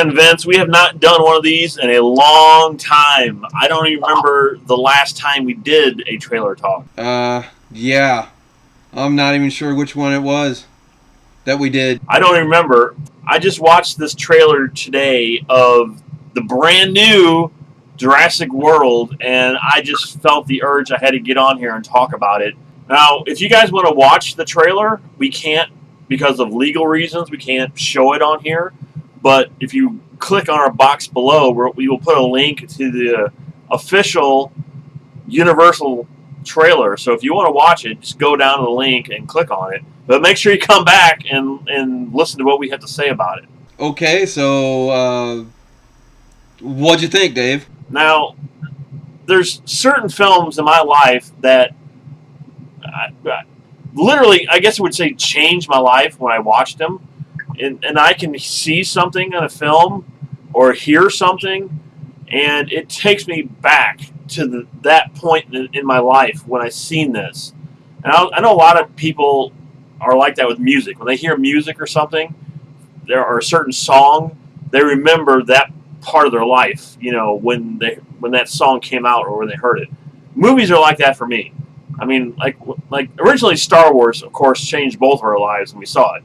Man, Vince, we have not done one of these in a long time. I don't even remember the last time we did a trailer talk. Yeah. I'm not even sure which one it was that we did. I don't even remember. I just watched this trailer today of the brand new Jurassic World, and I just felt the urge I had to get on here and talk about it. Now, if you guys want to watch the trailer, we can't, because of legal reasons, we can't show it on here. But if you click on our box below, we will put a link to the official Universal trailer. So if you want to watch it, just go down to the link and click on it. But make sure you come back and listen to what we have to say about it. Okay, so what'd you think, Dave? Now, there's certain films in my life that literally, I guess I would say, changed my life when I watched them. And I can see something in a film or hear something, and it takes me back to that point in my life when I seen this. And I know a lot of people are like that with music. When they hear music or something, there are a certain song, they remember that part of their life, when that song came out or when they heard it. Movies are like that for me. I mean, like originally Star Wars, of course, changed both of our lives when we saw it.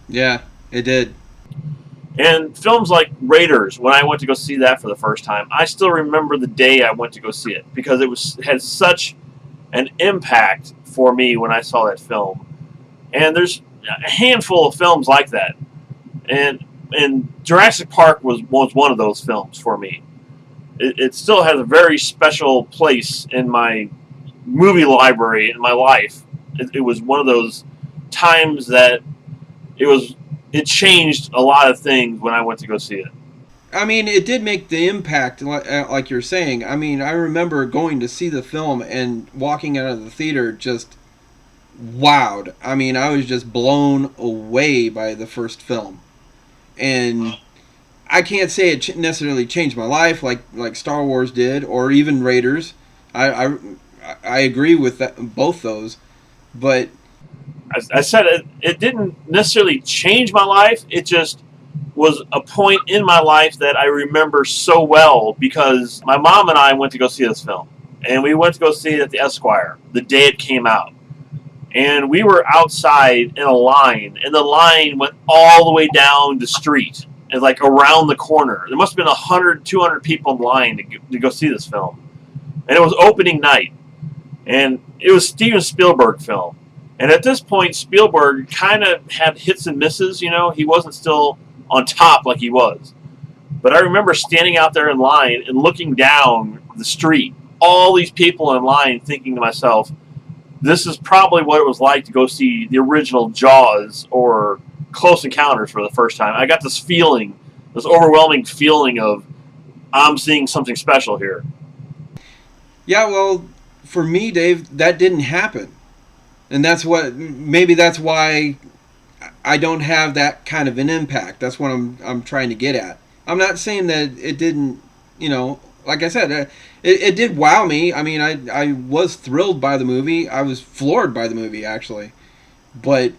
Yeah, it did. And films like Raiders, when I went to go see that for the first time, I still remember the day I went to go see it because it had such an impact for me when I saw that film. And there's a handful of films like that. And Jurassic Park was one of those films for me. It still has a very special place in my movie library in my life. It was one of those times that it changed a lot of things when I went to go see it. I mean, it did make the impact, like you're saying. I mean, I remember going to see the film and walking out of the theater just wowed. I mean, I was just blown away by the first film. And I can't say it necessarily changed my life like Star Wars did, or even Raiders. I agree with both those, but I said it didn't necessarily change my life. It just was a point in my life that I remember so well because my mom and I went to go see this film. And we went to go see it at the Esquire the day it came out. And we were outside in a line, and the line went all the way down the street and like around the corner. There must have been 100, 200 people in line to go see this film. And it was opening night. And it was Steven Spielberg film. And at this point, Spielberg kind of had hits and misses, He wasn't still on top like he was. But I remember standing out there in line and looking down the street, all these people in line, thinking to myself, this is probably what it was like to go see the original Jaws or Close Encounters for the first time. I got this feeling, this overwhelming feeling of, I'm seeing something special here. Yeah, well, for me, Dave, that didn't happen. And maybe that's why I don't have that kind of an impact. That's what I'm trying to get at. I'm not saying that it didn't, like I said, it did wow me. I mean, I was thrilled by the movie. I was floored by the movie, actually. But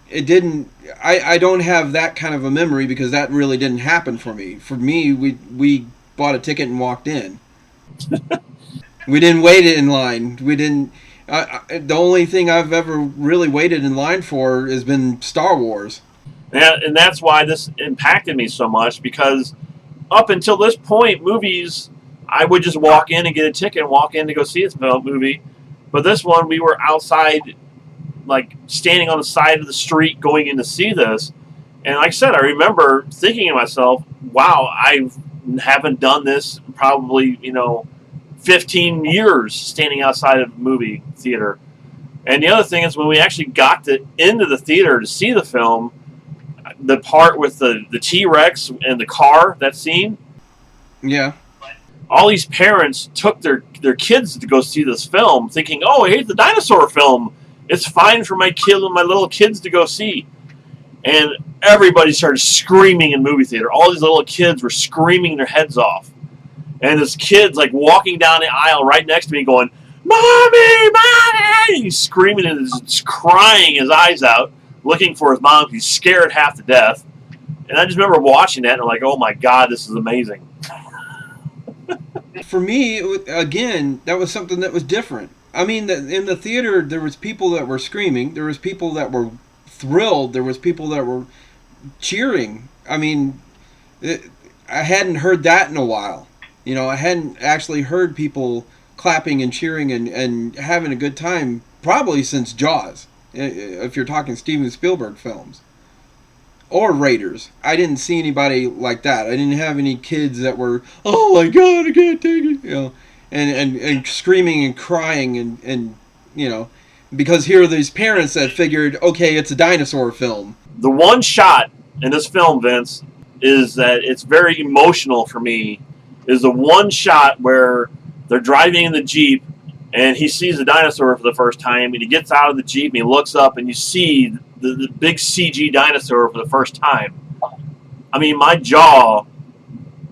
it didn't, I don't have that kind of a memory because that really didn't happen for me. For me, we bought a ticket and walked in. We didn't wait in line. We didn't. The only thing I've ever really waited in line for has been Star Wars. And that's why this impacted me so much, because up until this point, movies, I would just walk in and get a ticket and walk in to go see this movie. But this one, we were outside, like standing on the side of the street going in to see this. And like I said, I remember thinking to myself, wow, I haven't done this probably, 15 years standing outside of a movie theater. And the other thing is when we actually got into the theater to see the film, the part with the T-Rex and the car, that scene. Yeah. All these parents took their kids to go see this film thinking, oh, here's the dinosaur film. It's fine for my little kids to go see. And everybody started screaming in movie theater. All these little kids were screaming their heads off. And this kid's like walking down the aisle right next to me going, Mommy, Mommy! He's screaming and he's crying his eyes out, looking for his mom. He's scared half to death. And I just remember watching that and like, oh my God, this is amazing. For me, again, that was something that was different. I mean, in the theater, there was people that were screaming. There was people that were thrilled. There was people that were cheering. I mean, I hadn't heard that in a while. You know, I hadn't actually heard people clapping and cheering and having a good time probably since Jaws, if you're talking Steven Spielberg films. Or Raiders. I didn't see anybody like that. I didn't have any kids that were, oh my God, I can't take it, you know, and screaming and crying and you know, because here are these parents that figured, okay, it's a dinosaur film. The one shot in this film, Vince, is that it's very emotional for me, is the one shot where they're driving in the Jeep and he sees a dinosaur for the first time and he gets out of the Jeep and he looks up and you see the big CG dinosaur for the first time. I mean, my jaw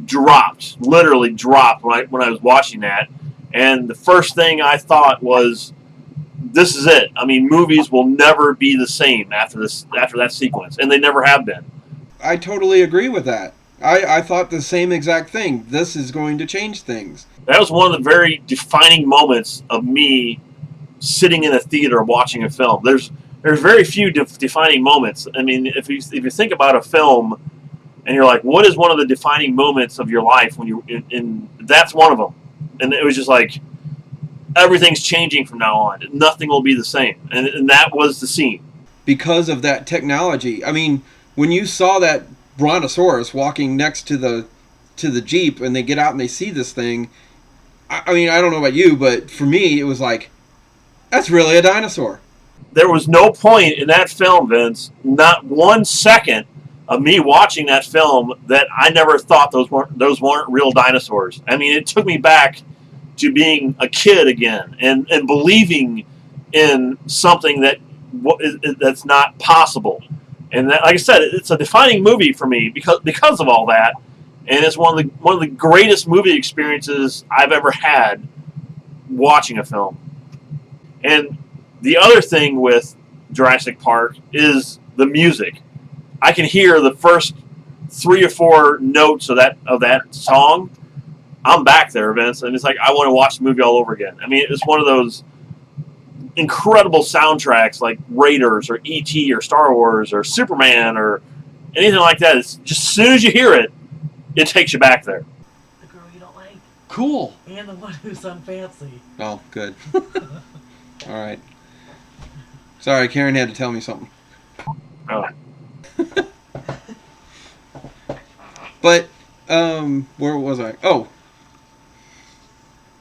dropped, literally dropped when I was watching that. And the first thing I thought was, this is it. I mean, movies will never be the same after that sequence, and they never have been. I totally agree with that. I thought the same exact thing. This is going to change things. That was one of the very defining moments of me sitting in a theater watching a film. There's very few defining moments. I mean, if you think about a film and you're like, what is one of the defining moments of your life when you in that's one of them. And it was just like, everything's changing from now on. Nothing will be the same. And that was the scene. Because of that technology. I mean, when you saw that Brontosaurus walking next to the Jeep and they get out and they see this thing, I mean, I don't know about you, but for me, it was like, that's really a dinosaur. There was no point in that film, Vince, not 1 second of me watching that film that I never thought those weren't real dinosaurs. I mean, it took me back to being a kid again and believing in something that's not possible. And that, like I said, it's a defining movie for me because of all that. And it's one of the greatest movie experiences I've ever had watching a film. And the other thing with Jurassic Park is the music. I can hear the first 3 or 4 notes of that song. I'm back there, Vince, and it's like I want to watch the movie all over again. I mean, it's one of those incredible soundtracks like Raiders or E.T. or Star Wars or Superman or anything like that. It's just as soon as you hear it, it takes you back there. The girl you don't like. Cool. And the one who's unfancy. Oh, good. All right. Sorry, Karen had to tell me something. Oh. But, where was I? Oh.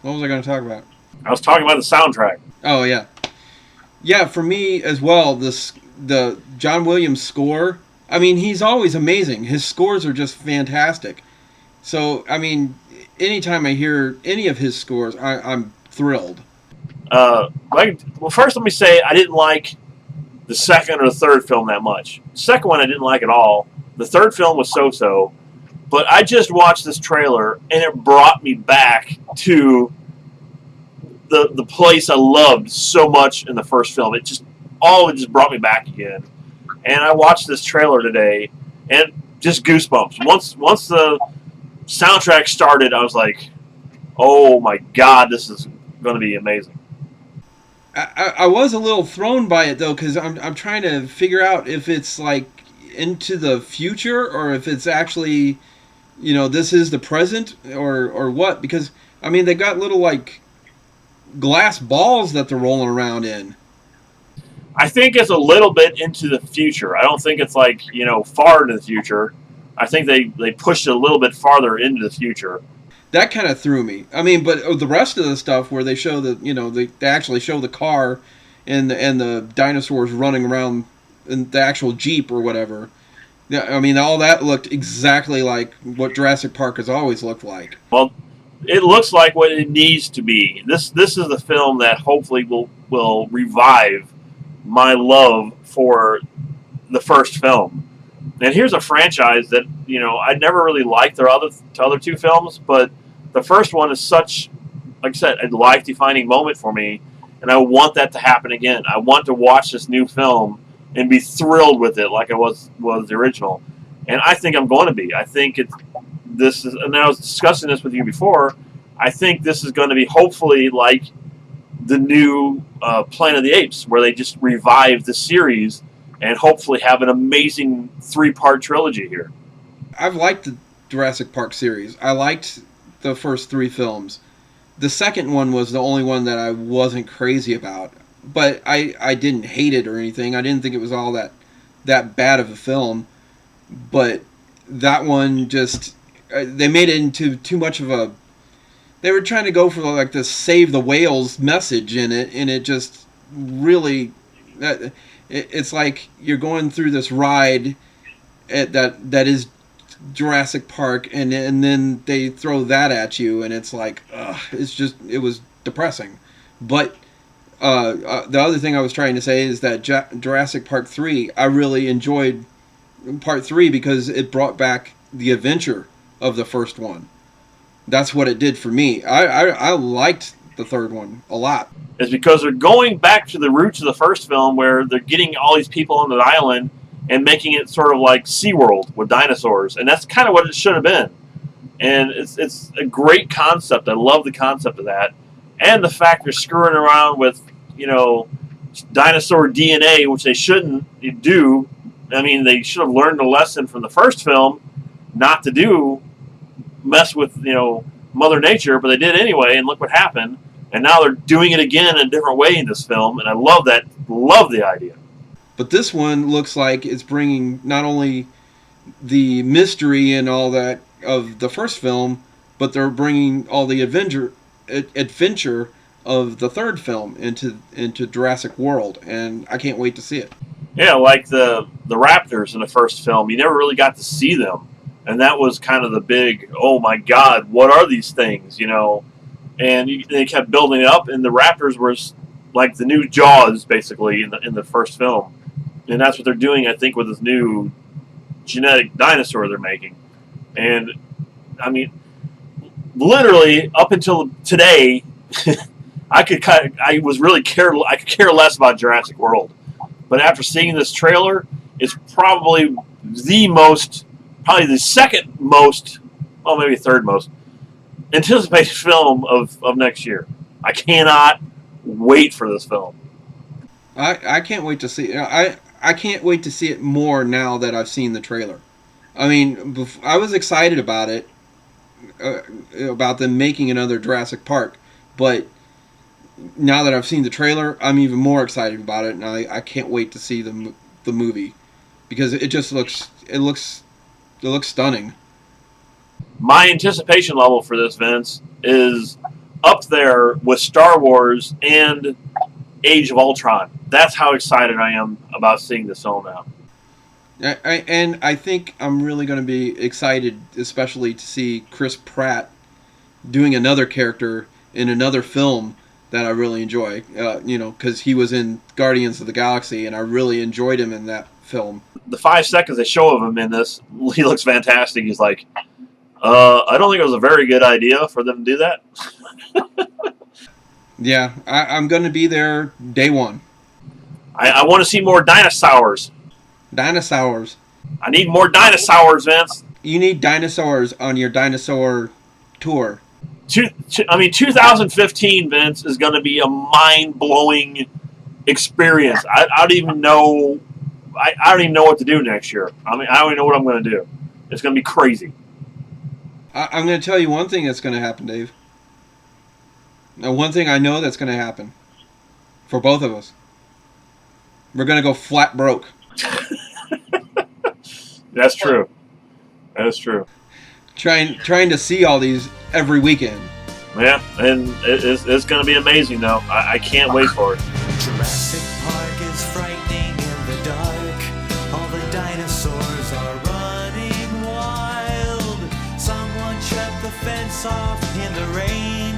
What was I going to talk about? I was talking about the soundtrack. Oh, yeah. Yeah, for me as well, the John Williams score, I mean, he's always amazing. His scores are just fantastic. So, I mean, anytime I hear any of his scores, I'm thrilled. Well, first let me say I didn't like the second or the third film that much. The second one I didn't like at all. The third film was so-so. But I just watched this trailer, and it brought me back to the place I loved so much in the first film. It just brought me back again. And I watched this trailer today, and just goosebumps. Once the soundtrack started, I was like, oh my God, this is going to be amazing. I was a little thrown by it, though, because I'm trying to figure out if it's, like, into the future or if it's actually, you know, this is the present or what. Because, I mean, they got little, like, glass balls that they're rolling around in. I think it's a little bit into the future. I don't think it's, like, you know, far into the future. I think they pushed it a little bit farther into the future. That kind of threw me. I mean, but the rest of the stuff where they show they actually show the car and the dinosaurs running around in the actual Jeep or whatever. Yeah, I mean, all that looked exactly like what Jurassic Park has always looked like. Well, it looks like what it needs to be. This is the film that hopefully will revive my love for the first film. And here's a franchise that, you know, I never really liked their other 2 films, but the first one is such, like I said, a life-defining moment for me, and I want that to happen again. I want to watch this new film and be thrilled with it like I was the original. and I think I'm going to be. I think this is, and I was discussing this with you before. I think this is going to be hopefully like the new Planet of the Apes, where they just revive the series and hopefully have an amazing 3-part trilogy here. I've liked the Jurassic Park series. I liked the first 3 films. The second one was the only one that I wasn't crazy about. But I didn't hate it or anything. I didn't think it was all that bad of a film. But that one just... they made it into too much of a... They were trying to go for like this save the whales message in it, and it just really... It's like you're going through this ride that is Jurassic Park, and then they throw that at you, and it's like, it was depressing. But the other thing I was trying to say is that Jurassic Park 3, I really enjoyed Part 3 because it brought back the adventure of the first one. That's what it did for me. I liked the third one a lot. It's because they're going back to the roots of the first film, where they're getting all these people on the island and making it sort of like SeaWorld with dinosaurs. And that's kind of what it should have been. And it's a great concept. I love the concept of that. And the fact they're screwing around with, dinosaur DNA, which they shouldn't do. I mean, they should have learned a lesson from the first film not to mess with, Mother Nature, but they did anyway, and look what happened. And now they're doing it again in a different way in this film, and I love that. Love the idea. But this one looks like it's bringing not only the mystery and all that of the first film, but they're bringing all the adventure of the third film into Jurassic World, and I can't wait to see it. Yeah, like the raptors in the first film, you never really got to see them. And that was kind of the big, oh my God, what are these things, And they kept building it up, and the raptors were like the new Jaws, basically, in the first film. And that's what they're doing, I think, with this new genetic dinosaur they're making. And, I mean, literally, up until today, I could care less about Jurassic World. But after seeing this trailer, it's probably the second most, well, maybe third most, anticipated film of next year. I cannot wait for this film. I can't wait to see it. I can't wait to see it more now that I've seen the trailer. I mean, I was excited about it, about them making another Jurassic Park, but now that I've seen the trailer, I'm even more excited about it, and I can't wait to see the movie, because it just looks stunning. My anticipation level for this, Vince, is up there with Star Wars and Age of Ultron. That's how excited I am about seeing this film now. And I think I'm really going to be excited, especially to see Chris Pratt doing another character in another film that I really enjoy. Because he was in Guardians of the Galaxy, and I really enjoyed him in that film. The 5 seconds they show of him in this, he looks fantastic. He's like, I don't think it was a very good idea for them to do that. Yeah, I'm going to be there day one. I want to see more dinosaurs. Dinosaurs. I need more dinosaurs, Vince. You need dinosaurs on your dinosaur tour. 2015, Vince, is going to be a mind-blowing experience. I don't even know. I don't even know what to do next year. I don't even know what I'm going to do. It's going to be crazy. I'm going to tell you one thing that's going to happen, Dave. Now, one thing I know that's going to happen for both of us. We're going to go flat broke. That's true. That is true. Trying to see all these every weekend. Yeah, and it's going to be amazing, though. I can't wait for it. Jurassic Park is frightening in the dark. All the dinosaurs are running wild. Someone shut the fence off in the rain.